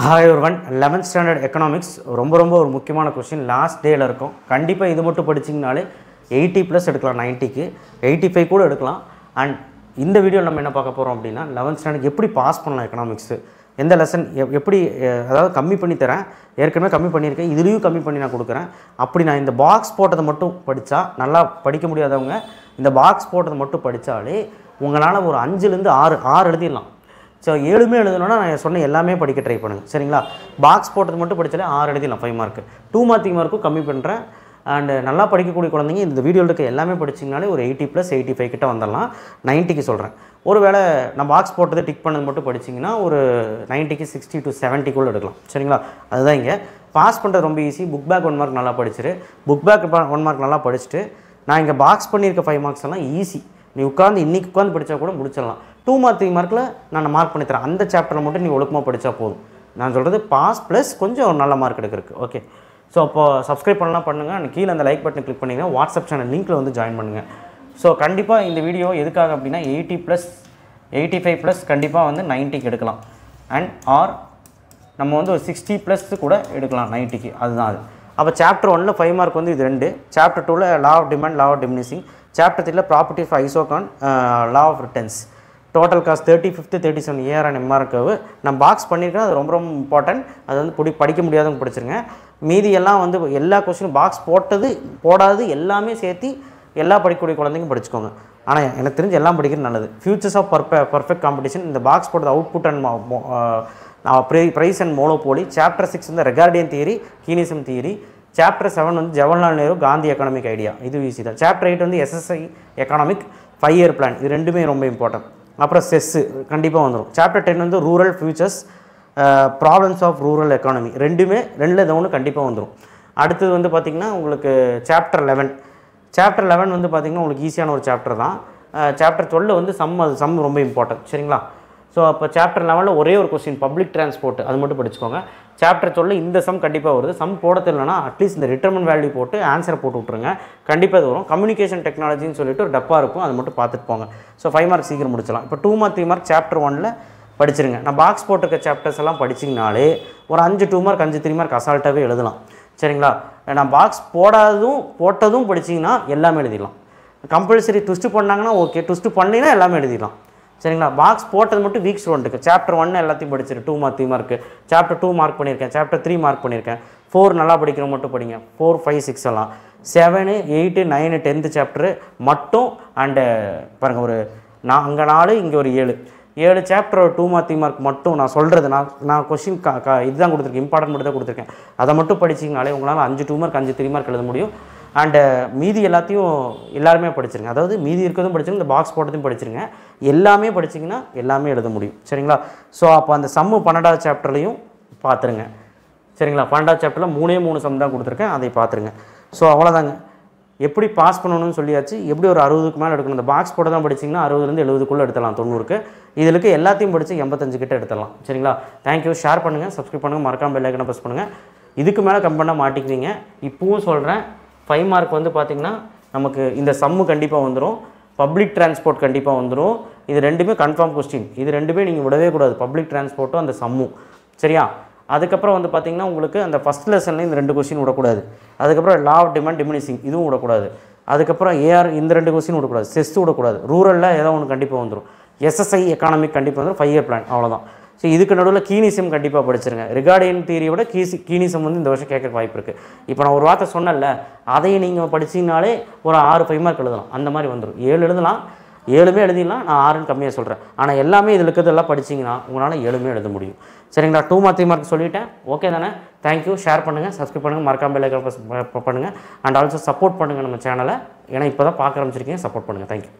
Hi everyone, 11th standard economics ரொம்ப ஒரு முக்கியமான क्वेश्चन லாஸ்ட் டேல இருக்கும். கண்டிப்பா இது மட்டும் படிச்சீங்கனாலே 80 plus எடுக்கலாம் 90 க்கு 85 கூட எடுக்கலாம். and இந்த வீடியோல நம்ம என்ன பார்க்க போறோம் அப்படினா 11th standard எப்படி பாஸ் பண்ணலாம் எகனாமிக்ஸ் எந்த லெசன் எப்படி அதாவது கம்மி பண்ணி தரேன் ஏற்கனவே கம்மி பண்ணியிருக்கேன் இதுலயும் கம்மி பண்ணி நான் கொடுக்கிறேன் அப்படி நான் இந்த பாக்ஸ் போட்டதை மட்டும் படிச்சா நல்லா படிக்க முடியாதவங்க இந்த பாக்ஸ் போட்டதை மட்டும் படிச்சாலே உங்களால ஒரு 5 ல இருந்து 6 எழுதிடலாம் ஸோ 7மே எழுதணும்னா நான் சொன்ன எல்லாமே படிக்க ட்ரை பண்ணுங்கள் சரிங்களா பாக்ஸ் போட்டது மட்டும் படித்தாலே 6 எழுதிடலாம் 5 மார்க் 2 மார்க்கிங் மார்க்கும் கம்மி பண்ணுறேன் அண்ட் நல்லா படிக்கக்கூடிய குழந்தைங்க இந்த வீடியோவில் இருக்க எல்லாமே படிச்சிங்கனாலே ஒரு 80 + 85 கிட்ட வந்துடலாம் 90க்கு சொல்கிறேன் ஒருவேளை நான் பாக்ஸ் போட்டது டிக் பண்ணது மட்டும் படிச்சிங்கன்னா ஒரு 90க்கு 60 to 70 குள்ள எடுக்கலாம் சரிங்களா அதுதான் இங்கே பாஸ் பண்ணுறது ரொம்ப ஈஸி புக் பேக் 1 மார்க் நல்லா படிச்சிரு புக் பேக் 1 மார்க் நல்லா படிச்சுட்டு நான் இங்கே பாக்ஸ் பண்ணியிருக்க 5 மார்க்ஸ் எல்லாம் ஈஸி நீ உட்காந்து இன்றைக்கி உட்காந்து படித்தா கூட முடிச்சிடலாம் 2 மார்க் 3 மார்க்கில் நான் மார்க் பண்ணி தரேன் அந்த சாப்டரில் மட்டும் நீ ஒழுக்கமாக படித்தா போதும் நான் சொல்கிறது பாஸ் ப்ளஸ் கொஞ்சம் நல்ல மார்க் எடுக்கிறதுக்கு ஓகே ஸோ அப்போது சப்ஸ்கிரைப் பண்ணலாம் பண்ணுங்கள் அண்ட் கீழே அந்த லைக் பட்டன் கிளிக் பண்ணிங்கன்னா வாட்ஸ்அப் சேனல் லிங்க்கில் வந்து ஜாயின் பண்ணுங்கள் ஸோ கண்டிப்பாக இந்த வீடியோ எதுக்காக அப்படின்னா 80 + 85 + கண்டிப்பாக வந்து 90க்கு எடுக்கலாம் அண்ட் ஆர் நம்ம வந்து ஒரு 60+ கூட எடுக்கலாம் 90க்கு அதுதான் அது அப்போ சாப்டர் 1ல் 5 மார்க் வந்து இது 2 சாப்டர் 2ல் law of demand law of diminishing chapter 3ல் property of isoquant law of returns total cost 35th 37 AR and MR curve நான் பாக்ஸ் பண்ணியிருக்கேன் அது ரொம்ப இம்பார்ட்டன்ட் அது வந்து படிக்க முடியாதவங்க படிச்சிருங்க மீதி எல்லாம் வந்து எல்லா கொஸ்டினும் பாக்ஸ் போட்டது போடாது எல்லாமே சேர்த்து எல்லா படிக்கக்கூடிய குழந்தைங்க படிச்சுக்கோங்க ஆனால் எனக்கு தெரிஞ்சு எல்லாம் படிக்கிறது நல்லது ஃபியூச்சர்ஸ் ஆஃப் பர்ஃபெக்ட் காம்படிஷன் இந்த பாக்ஸ் போட்டது output and price and monopoly chapter 6 வந்து Ricardian theory Keynesism theory chapter 7 வந்து ஜவஹர்லால் நேரு காந்தி எக்கனாமிக் ஐடியா இது ஈஸி தான் சாப்டர் 8 வந்து எஸ்எஸ்ஐ எக்கனாமிக் 5 இயர் பிளான் இது ரெண்டுமே ரொம்ப இம்பார்ட்டன்ட் அப்புறம் செஸ்ஸு கண்டிப்பாக வந்துடும் சாப்டர் 10 வந்து rural features problems of rural economy ரெண்டில் ஏதோ ஒன்று கண்டிப்பாக வந்துடும் அடுத்தது வந்து பார்த்திங்கன்னா உங்களுக்கு சாப்டர் 11 வந்து பார்த்திங்கன்னா உங்களுக்கு ஈஸியான ஒரு சாப்டர் தான் சாப்டர் 12 வந்து சம் ரொம்ப இம்பார்ட்டன்ட் சரிங்களா ஸோ அப்போ சாப்டர் 11 ஒரே ஒரு கொஸ்டின் பப்ளிக் டிரான்ஸ்போர்ட் அது மட்டும் படிச்சுக்கோங்க சாப்டர் 12 இந்த சம் கண்டிப்பாக வருது சம் போட தெரியலனா அட்லீஸ்ட் இந்த ரிட்டர்மெண்ட் வேல்யூ போட்டு ஆன்சரை போட்டு விட்ருங்க கண்டிப்பாக இது வரும் கம்யூனிகேஷன் டெக்னாலஜின்னு சொல்லிட்டு ஒரு டப்பா இருக்கும் அது மட்டும் பார்த்துட்டு போங்க ஸோ 5 மார்க் சீக்கிரம் முடிச்சலாம் இப்போ 2 மார்க் 3 மார்க் சாப்டர் 1ல் படிச்சிருங்க நான் பாக்ஸ் போட்டிருக்க சாப்டர்ஸ் எல்லாம் படிச்சிங்கனாலே ஒரு 5 2 மார்க் 5 3 மார்க் அசால்ட்டாகவே எழுதலாம் சரிங்களா நான் பாக்ஸ் போட்டதும் படிச்சிங்கன்னா எல்லாமே எழுதிடலாம் கம்பல்சரி ட்விஸ்ட்டு பண்ணாங்கன்னா ஓகே ட்விஸ்ட்டு பண்ணினா எல்லாமே எழுதிடலாம் சரிங்களா பாக்ஸ் போட்டது மட்டும் வீக் ஸ்டூடெண்ட்டுக்கு சாப்டர் 1 எல்லாத்தையும் படிச்சிரு 2 மார்க் 3 மார்க்கு சாப்டர் 2 மார்க் பண்ணியிருக்கேன் சாப்டர் 3 மார்க் பண்ணியிருக்கேன் 4 நல்லா படிக்கிறவங்க மட்டும் படிங்க 4 5 6 எல்லாம் 7 8 9 10th சாப்டரு மட்டும் அண்டு பாருங்கள் ஒரு அங்கே 4 இங்கே ஒரு 7 சாப்டர் 2 மார்க் 3 மார்க் மட்டும் நான் சொல்கிறது நான் கொஸ்டின் இதுதான் கொடுத்துருக்கேன் இம்பார்ட்டன்ட் மட்டும் தான் கொடுத்துருக்கேன் அதை மட்டும் படிச்சிங்கனாலே உங்களால் 5 2 மார்க் 5 3 மார்க் எழுத முடியும் அண்டு மீதி எல்லாத்தையும் எல்லாருமே படிச்சிருங்க அதாவது மீதி இருக்கிறதும் படிச்சிருங்க இந்த பாக்ஸ் போட்டதையும் படிச்சிருங்க எல்லாமே படிச்சிங்கன்னா எல்லாமே எழுத முடியும் சரிங்களா ஸோ அப்போ அந்த சம்மு 12வது சாப்டர்லையும் பார்த்துருங்க சரிங்களா 12வது சாப்டரில் 3 சம் தான் கொடுத்துருக்கேன் அதை பார்த்துருங்க ஸோ அவ்வளோதாங்க எப்படி பாஸ் பண்ணணும்னு சொல்லியாச்சு எப்படி ஒரு 60க்கு மேலே எடுக்கணும் இந்த பாக்ஸ் போட்டு தான் படிச்சிங்கன்னா 60லேருந்து 70க்குள்ளே எடுத்துடலாம் 90க்கு இதுக்கு எல்லாத்தையும் படித்து 85 கிட்ட எடுத்துடலாம் சரிங்களா தேங்க்யூ ஷேர் பண்ணுங்கள் சப்ஸ்கிரைப் பண்ணுங்கள் மறக்காம பெல் ஐக்கனை ப்ரெஸ் பண்ணுங்கள் இதுக்கு மேலே கம்பெனியாக மாட்டிக்குவீங்க இப்பவும் சொல்கிறேன் 5 மார்க் வந்து பார்த்திங்கன்னா நமக்கு இந்த சம்மு கண்டிப்பாக வந்துடும் பப்ளிக் டிரான்ஸ்போர்ட் கண்டிப்பாக வந்துடும் இது ரெண்டுமே கன்ஃபார்ம் கொஸ்டின் இது ரெண்டுமே நீங்கள் விடவே கூடாது பப்ளிக் டிரான்ஸ்போர்ட்டும் அந்த சம்மும் சரியா அதுக்கப்புறம் வந்து பார்த்திங்கன்னா உங்களுக்கு அந்த ஃபஸ்ட் லெசனில் இந்த 2 கொஸ்டின் விடக்கூடாது அதுக்கப்புறம் லா ஆஃப் டிமாண்ட் டிமினிஷிங் இதுவும் விடக்கூடாது அதுக்கப்புறம் ஏஆர் இந்த 2 கொஸ்டின் விடக்கூடாது செஸ் விடக்கூடாது ரூரலில் ஏதோ ஒன்று கண்டிப்பாக வந்துடும் எஸ்எஸ்ஐ எக்கானமிக் கண்டிப்பாக வந்துடும் 5 இயர் பிளான் அவ்வளோதான் ஸோ இதுக்கு நடுவில் கீனிசம் கண்டிப்பாக படிச்சிருங்க ரிகார்டியன் தியரியை விட கீனிசம் வந்து இந்த வருஷம் கேட்க வாய்ப்பு இருக்குது இப்போ நான் ஒரு வார்த்தை சொன்னேன்ல அதையே நீங்கள் படிச்சிங்கனாலே ஒரு 6 5 மார்க் எழுதலாம் அந்த மாதிரி வந்துடும் 7 எழுதலாம் 7மே எழுதிடலாம் நான் 6ன்னு கம்மியாக சொல்கிறேன் ஆனால் எல்லாமே இதில் இருக்கிறதெல்லாம் படிச்சிங்கன்னா உங்களால் 7மே எழுத முடியும் சரிங்களா 2 மார்க் 3 மார்க் சொல்லிவிட்டேன் ஓகே தானே தேங்க்யூ ஷேர் பண்ணுங்கள் சப்ஸ்கிரைப் பண்ணுங்கள் மறக்காம பெல் ஐக்கான் ப்ரெஸ் பண்ணுங்கள் அண்ட் ஆல்சோ சப்போர்ட் பண்ணுங்கள் நம்ம சேனலை ஏன்னா இப்போ தான் பார்க்க ஆரம்பிச்சிருக்கீங்க சப்போர்ட் பண்ணுங்கள் தேங்க்யூ